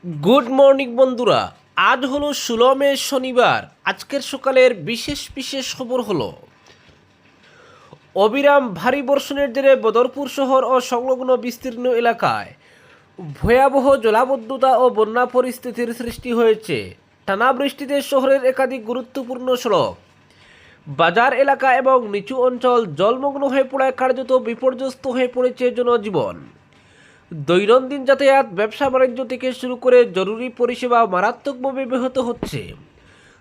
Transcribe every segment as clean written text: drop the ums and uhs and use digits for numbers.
Good morning বন্ধুরা। আজ হলো 16 মে শনিবার। আজকের সকালের বিশেষ বিশেষ খবর হলো অবিরাম ভারী বর্ষণের জেরে বদরপুর শহর ও সংলগ্ন বিস্তীর্ণ এলাকায় ভয়াবহ জলাবদ্ধতা ও বন্যা পরিস্থিতির সৃষ্টি হয়েছে। টানা বৃষ্টিতে শহরের একাধিক গুরুত্বপূর্ণ সড়ক, বাজার এলাকা এবং নিচু অঞ্চল জলমগ্ন হয়ে পড়ায় কার্যত বিপর্যস্ত হয়ে পড়েছে জনজীবন। দৈনন্দিন যাতায়াত, ব্যবসা বাণিজ্য থেকে শুরু করে জরুরি পরিষেবা মারাত্মকভাবে ব্যাহত হচ্ছে।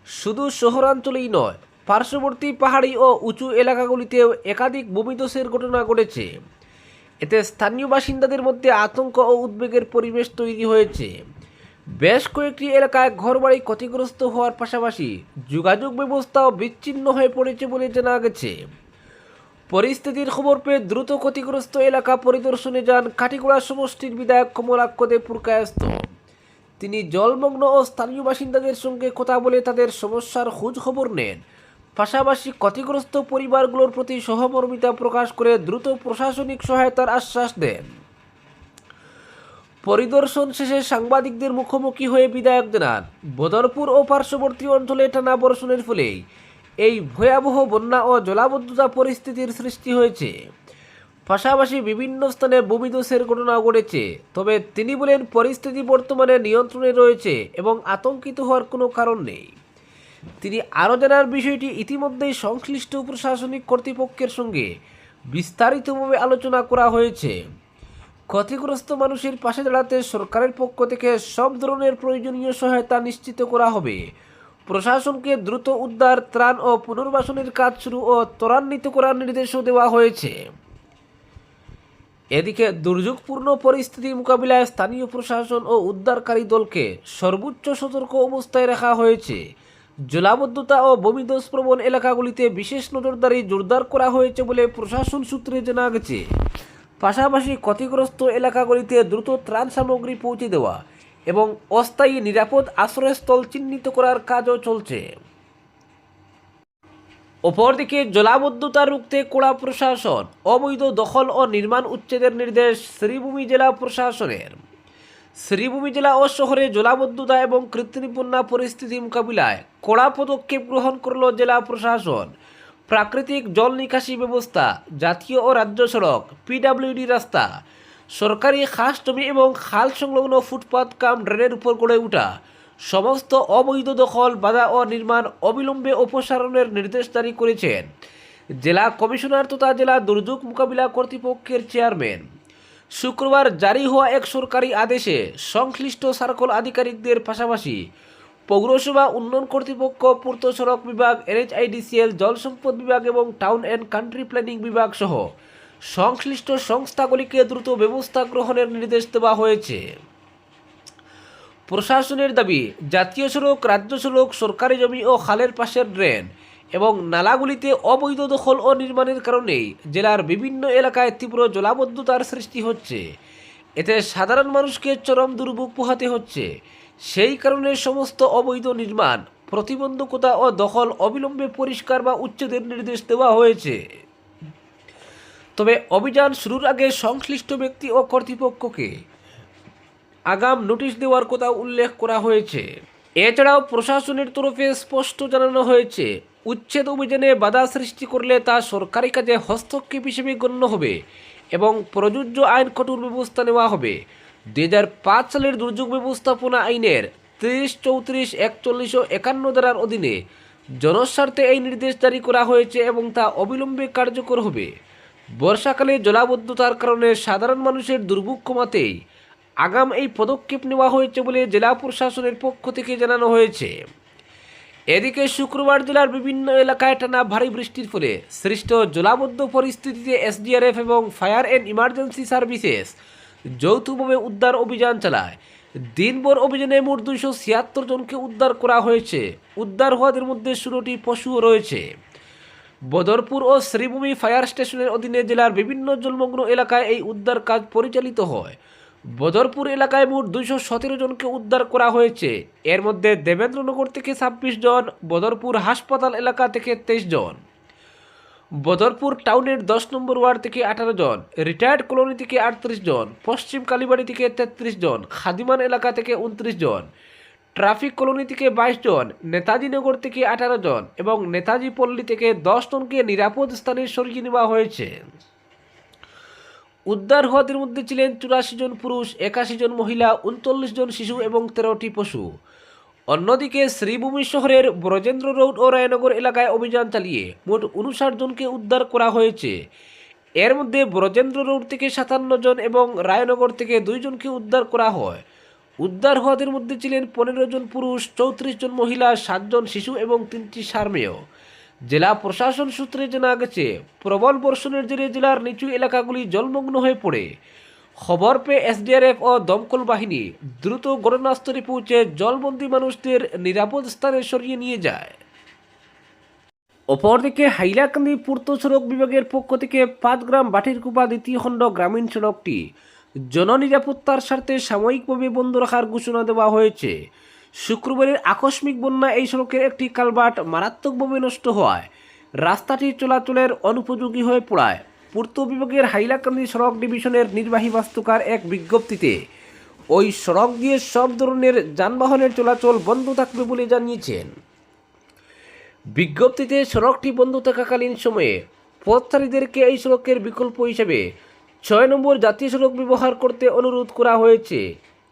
শুধু শহরাঞ্চলেই নয়, পার্শ্ববর্তী পাহাড়ি ও উঁচু এলাকাগুলিতেও একাধিক ভূমিধসের ঘটনা ঘটেছে। এতে স্থানীয় বাসিন্দাদের মধ্যে আতঙ্ক ও উদ্বেগের পরিবেশ তৈরি হয়েছে। বেশ কয়েকটি এলাকায় ঘরবাড়ি ক্ষতিগ্রস্ত হওয়ার পাশাপাশি যোগাযোগ ব্যবস্থাও বিচ্ছিন্ন হয়ে পড়েছে বলে জানা গেছে। পরিস্থিতির খবর পেয়ে দ্রুত ক্ষতিগ্রস্ত এলাকা পরিদর্শনে যান কাটিগড়া সমষ্টির বিধায়ক কমলাক্ষ দে পুরকায়স্থ। তিনি জলমগ্ন ও স্থানীয় বাসিন্দাদের সঙ্গে কথা বলে তাদের সমস্যার খোঁজ খবর নেন। পাশাপাশি ক্ষতিগ্রস্ত পরিবারগুলোর প্রতি সহমর্মিতা প্রকাশ করে দ্রুত প্রশাসনিক সহায়তার আশ্বাস দেন। পরিদর্শন শেষে সাংবাদিকদের মুখোমুখি হয়ে বিধায়ক জানান, বদরপুর ও পার্শ্ববর্তী অঞ্চলে টানা বর্ষণের ফলেই এই ভয়াবহ বন্যা ও জলাবদ্ধতা পরিস্থিতির সৃষ্টি হয়েছে। পাশাপাশি বিভিন্ন স্থানে ভূমিধসের ঘটনা ঘটেছে। তবে তিনি বলেন, পরিস্থিতি বর্তমানে নিয়ন্ত্রণে রয়েছে এবং আতঙ্কিত হওয়ার কোনো কারণ নেই। তিনি আরও জানার বিষয়টি ইতিমধ্যেই সংশ্লিষ্ট প্রশাসনিক কর্তৃপক্ষের সঙ্গে বিস্তারিতভাবে আলোচনা করা হয়েছে। ক্ষতিগ্রস্ত মানুষের পাশে দাঁড়াতে সরকারের পক্ষ থেকে সব ধরনের প্রয়োজনীয় সহায়তা নিশ্চিত করা হবে। প্রশাসনকে দ্রুত উদ্ধার, ত্রাণ ও পুনর্বাসনের কাজ শুরু ও ত্বরান্বিত করার নির্দেশও দেওয়া হয়েছে। এদিকে দুর্যোগপূর্ণ পরিস্থিতি মোকাবিলায় স্থানীয় প্রশাসন ও উদ্ধারকারী দলকে সর্বোচ্চ সতর্ক অবস্থায় রাখা হয়েছে। জলাবদ্ধতা ও ভূমিধস প্রবণ এলাকাগুলিতে বিশেষ নজরদারি জোরদার করা হয়েছে বলে প্রশাসন সূত্রে জানা গেছে। পাশাপাশি ক্ষতিগ্রস্ত এলাকাগুলিতে দ্রুত ত্রাণ সামগ্রী পৌঁছে দেওয়া এবং অস্থায়ী নিরাপদ আশ্রয়স্থল চিহ্নিত করার কাজও চলছে। অপরদিকে জলাবদ্ধতা রুখতে কড়া প্রশাসন, অবৈধ দখল ও নির্মাণ উচ্ছেদের নির্দেশ শ্রীভূমি জেলা প্রশাসনের। শ্রীভূমি জেলা ও শহরে জলাবদ্ধতা এবং কৃত্রিম বন্যা পরিস্থিতি মোকাবিলায় কড়া পদক্ষেপ গ্রহণ করল জেলা প্রশাসন। প্রাকৃতিক জল নিকাশি ব্যবস্থা, জাতীয় ও রাজ্য সড়ক, পিডব্লিউডি রাস্তা, সরকারি খাস জমি এবং খাল সংলগ্ন ফুটপাত কাম ড্রেনের উপর গড়ে ওঠা সমস্ত অবৈধ দখল, বাধা ও নির্মাণ অবিলম্বে অপসারণের নির্দেশ জারি করেছেন জেলা কমিশনার তথা জেলা দুর্যোগ মোকাবিলা কর্তৃপক্ষের চেয়ারম্যান। শুক্রবার জারি হওয়া এক সরকারি আদেশে সংশ্লিষ্ট সার্কল আধিকারিকদের পাশাপাশি পৌরসভা উন্নয়ন কর্তৃপক্ষ, পূর্ত সড়ক বিভাগ, NHIDCL, জল সম্পদ বিভাগ এবং টাউন অ্যান্ড কান্ট্রি প্ল্যানিং বিভাগ সহ সংশ্লিষ্ট সংস্থাগুলিকে দ্রুত ব্যবস্থা গ্রহণের নির্দেশ দেওয়া হয়েছে। প্রশাসনের দাবি, জাতীয় সড়ক, রাজ্য সড়ক, সরকারি জমি ও খালের পাশের ড্রেন এবং নালাগুলিতে অবৈধ দখল ও নির্মাণের কারণেই জেলার বিভিন্ন এলাকায় তীব্র জলাবদ্ধতার সৃষ্টি হচ্ছে। এতে সাধারণ মানুষকে চরম দুর্ভোগ পোহাতে হচ্ছে। সেই কারণে সমস্ত অবৈধ নির্মাণ, প্রতিবন্ধকতা ও দখল অবিলম্বে পরিষ্কার বা উচ্ছেদের নির্দেশ দেওয়া হয়েছে। তবে অভিযান শুরুর আগে সংশ্লিষ্ট ব্যক্তি ও কর্তৃপক্ষকে আগাম নোটিশ দেওয়ার কথা উল্লেখ করা হয়েছে। এছাড়াও প্রশাসনের তরফে স্পষ্ট জানানো হয়েছে, উচ্ছেদ অভিযানে বাধা সৃষ্টি করলে তা সরকারি কাজে হস্তক্ষেপ হিসেবে গণ্য হবে এবং প্রযোজ্য আইন কঠোর ব্যবস্থা নেওয়া হবে। 2005 সালের দুর্যোগ ব্যবস্থাপনা আইনের 30, 34, 41 ও 51 ধারার অধীনে জনস্বার্থে এই নির্দেশ জারি করা হয়েছে এবং তা অবিলম্বে কার্যকর হবে। বর্ষাকালে জলাবদ্ধতার কারণে সাধারণ মানুষের দুর্ভোগ কমাতেই আগাম এই পদক্ষেপ নেওয়া হয়েছে বলে জেলা প্রশাসনের পক্ষ থেকে জানানো হয়েছে। এদিকে শুক্রবার জেলার বিভিন্ন এলাকায় টানা ভারী বৃষ্টির ফলে সৃষ্ট জলাবদ্ধ পরিস্থিতিতে SDRF এবং ফায়ার অ্যান্ড ইমার্জেন্সি সার্ভিসেস যৌথভাবে উদ্ধার অভিযান চালায়। দিনভর অভিযানে মোট 276 জনকে উদ্ধার করা হয়েছে। উদ্ধার হওয়াদের মধ্যে 16টি পশুও রয়েছে। বদরপুর ও শ্রীভূমি ফায়ার স্টেশনের অধীনে জেলার বিভিন্ন জলমগ্ন এলাকায় এই উদ্ধার কাজ পরিচালিত হয়। বদরপুর এলাকায় মোট 217 জনকে উদ্ধার করা হয়েছে। এর মধ্যে দেবেন্দ্রনগর থেকে 26 জন, বদরপুর হাসপাতাল এলাকা থেকে 23 জন। বদরপুর টাউনের 10 নম্বর ওয়ার্ড থেকে 18 জন, রিটায়ার্ড কলোনি থেকে 38 জন, পশ্চিম কালীবাড়ি থেকে 33 জন, খাদিমান এলাকা থেকে 29 জন, ট্রাফিক কলোনি থেকে 22 জন, নেতাজি নগর থেকে 18 জন এবং নেতাজি পল্লী থেকে 10 জনকে নিরাপদ স্থানে সরিয়ে নেওয়া হয়েছে। উদ্ধার হওয়াদের মধ্যে ছিলেন 84 জন পুরুষ, 81 জন মহিলা, 39 জন শিশু এবং 13টি পশু। অন্যদিকে শ্রীভূমি শহরের ব্রজেন্দ্র রোড ও রায়নগর এলাকায় অভিযান চালিয়ে মোট 59 জনকে উদ্ধার করা হয়েছে। এর মধ্যে ব্রজেন্দ্র রোড থেকে 57 জন এবং রায়নগর থেকে 2 জনকে উদ্ধার করা হয়। উদ্ধার হওয়াদের মধ্যে ছিলেন 15 জন পুরুষ, 34 জন মহিলা, 7 জন শিশু এবং 3টি সারমেয়। জেলা প্রশাসন সূত্রে জানা গেছে, প্রবল বর্ষণের জেরে জেলার নিচু এলাকাগুলি জলমগ্ন হয়ে পড়ে। খবর পেয়ে এসডিআরএফ ও দমকল বাহিনী দ্রুত ঘটনাস্থলে পৌঁছে জলবন্দী মানুষদের নিরাপদ স্থানে সরিয়ে নিয়ে যায়। অপরদিকে হাইলাকান্দি পূর্ত সড়ক বিভাগের পক্ষ থেকে 5 গ্রাম বাটিরকুপা দ্বিতীয় খণ্ড গ্রামীণ সড়কটি জননিরাপত্তার স্বার্থে সাময়িকভাবে বন্ধ রাখার ঘোষণা দেওয়া হয়েছে। শুক্রবারের আকস্মিক বন্যা এই সড়কের একটি কালভার্ট মারাত্মকভাবে নষ্ট হওয়ায় রাস্তাটি চলাচলের অনুপযোগী হয়ে পড়ায় পূর্ত বিভাগের হাইলাকান্দি সড়ক ডিভিশনের নির্বাহী বাস্তুকার এক বিজ্ঞপ্তিতে ওই সড়ক দিয়ে সব ধরনের যানবাহনের চলাচল বন্ধ থাকবে বলে জানিয়েছেন। বিজ্ঞপ্তিতে সড়কটি বন্ধ থাকাকালীন সময়ে পথচারীদেরকে এই সড়কের বিকল্প হিসেবে 6 নম্বর জাতীয় সড়ক ব্যবহার করতে অনুরোধ করা হয়েছে।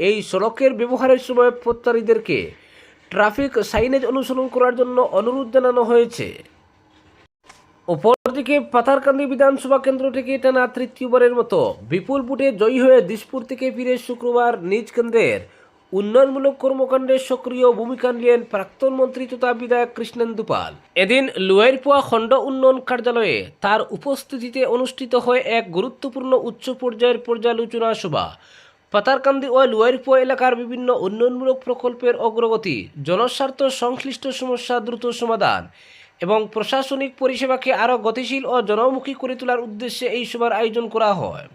এই সড়কের ব্যবহারের সময় পথচারীদেরকে ট্রাফিক সাইনেজ অনুসরণ করার জন্য অনুরোধ জানানো হয়েছে। অপরদিকে পাথারকান্দি বিধানসভা কেন্দ্র থেকে টানা তৃতীয়বারের মতো বিপুল ভোটে জয়ী হয়ে দিসপুর থেকে ফিরে শুক্রবার নিজ কেন্দ্রের উন্নয়নমূলক কর্মকাণ্ডে সক্রিয় ভূমিকা নিলেন প্রাক্তন মন্ত্রী তথা বিধায়ক কৃষ্ণেন্দু পাল। এদিন লুয়াইরপোয়া খণ্ড উন্নয়ন কার্যালয়ে তার উপস্থিতিতে অনুষ্ঠিত হয় এক গুরুত্বপূর্ণ উচ্চ পর্যায়ের পর্যালোচনা সভা। পাথারকান্দি ও লুয়াইরপোয়া এলাকার বিভিন্ন উন্নয়নমূলক প্রকল্পের অগ্রগতি, জনস্বার্থ সংশ্লিষ্ট সমস্যা দ্রুত সমাধান এবং প্রশাসনিক পরিষেবাকে আরও গতিশীল ও জনমুখী করে তোলার উদ্দেশ্যে এই সভার আয়োজন করা হয়।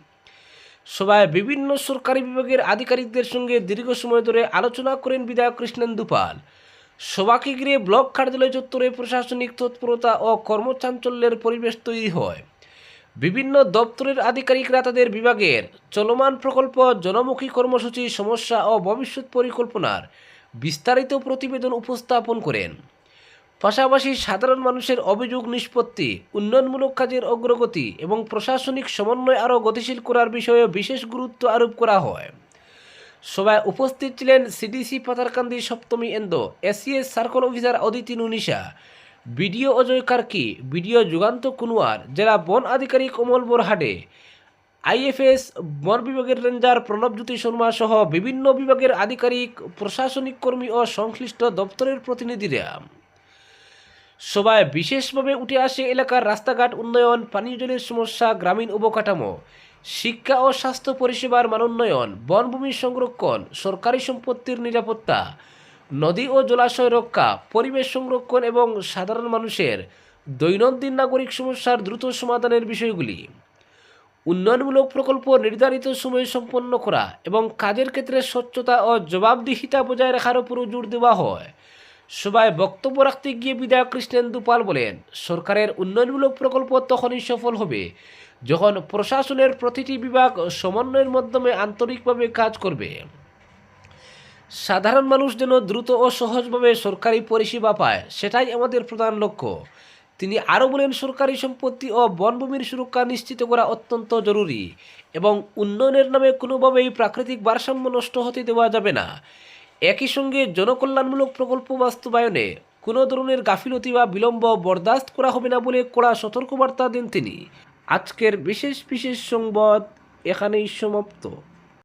সভায় বিভিন্ন সরকারি বিভাগের আধিকারিকদের সঙ্গে দীর্ঘ সময় ধরে আলোচনা করেন বিধায়ক কৃষ্ণেন্দু পাল। সভাকে ঘিরে ব্লক কার্যালয় চত্বরে প্রশাসনিক তৎপরতা ও কর্মচাঞ্চল্যের পরিবেশ তৈরি হয়। বিভিন্ন দপ্তরের আধিকারিকরা তাদের বিভাগের চলমান প্রকল্প, জনমুখী কর্মসূচি, সমস্যা ও ভবিষ্যৎ পরিকল্পনার বিস্তারিত প্রতিবেদন উপস্থাপন করেন। পাশাপাশি সাধারণ মানুষের অভিযোগ নিষ্পত্তি, উন্নয়নমূলক কাজের অগ্রগতি এবং প্রশাসনিক সমন্বয় আরও গতিশীল করার বিষয়ে বিশেষ গুরুত্ব আরোপ করা হয়। সভায় উপস্থিত ছিলেন সিডিসি পাথারকান্দি সপ্তমী এন্দ্র, ACS circle officer Aditi Nunisha, BDO Ajay Karki, BDO Yugant Kunwar, জেলা বন আধিকারিক অমল বোরহাডে, আইএফএস বন বিভাগের রেঞ্জার প্রণবজ্যোতি শর্মা সহ বিভিন্ন বিভাগের আধিকারিক, প্রশাসনিক কর্মী ও সংশ্লিষ্ট দপ্তরের প্রতিনিধিরা। সভায় বিশেষভাবে উঠে আসে এলাকার রাস্তাঘাট উন্নয়ন, পানীয় জলের সমস্যা, গ্রামীণ অবকাঠামো, শিক্ষা ও স্বাস্থ্য পরিষেবার মানোন্নয়ন, বনভূমি সংরক্ষণ, সরকারি সম্পত্তির নিরাপত্তা, নদী ও জলাশয় রক্ষা, পরিবেশ সংরক্ষণ এবং সাধারণ মানুষের দৈনন্দিন নাগরিক সমস্যার দ্রুত সমাধানের বিষয়গুলি। উন্নয়নমূলক প্রকল্প নির্ধারিত সময়ে সম্পন্ন করা এবং কাজের ক্ষেত্রে স্বচ্ছতা ও জবাবদিহিতা বজায় রাখার উপরও জোর দেওয়া হয়। সভায় বক্তব্য রাখতে গিয়ে বিধায়ক কৃষ্ণেন্দু পাল বলেন, সরকারের উন্নয়নমূলক প্রকল্প তখনই সফল হবে যখন প্রশাসনের প্রতিটি বিভাগ সমন্বয়ের মাধ্যমে আন্তরিকভাবে কাজ করবে। সাধারণ মানুষ যেন দ্রুত ও সহজভাবে সরকারি পরিষেবা পায়, সেটাই আমাদের প্রধান লক্ষ্য। তিনি আরও বলেন, সরকারি সম্পত্তি ও বনভূমির সুরক্ষা নিশ্চিত করা অত্যন্ত জরুরি এবং উন্নয়নের নামে কোনোভাবেই প্রাকৃতিক ভারসাম্য নষ্ট হতে দেওয়া যাবে না। একই সঙ্গে জনকল্যাণমূলক প্রকল্প বাস্তবায়নে কোনো ধরনের গাফিলতি বা বিলম্ব বরদাস্ত করা হবে না বলে কড়া সতর্কবার্তা দেন তিনি। আজকের বিশেষ সংবাদ এখানেই সমাপ্ত।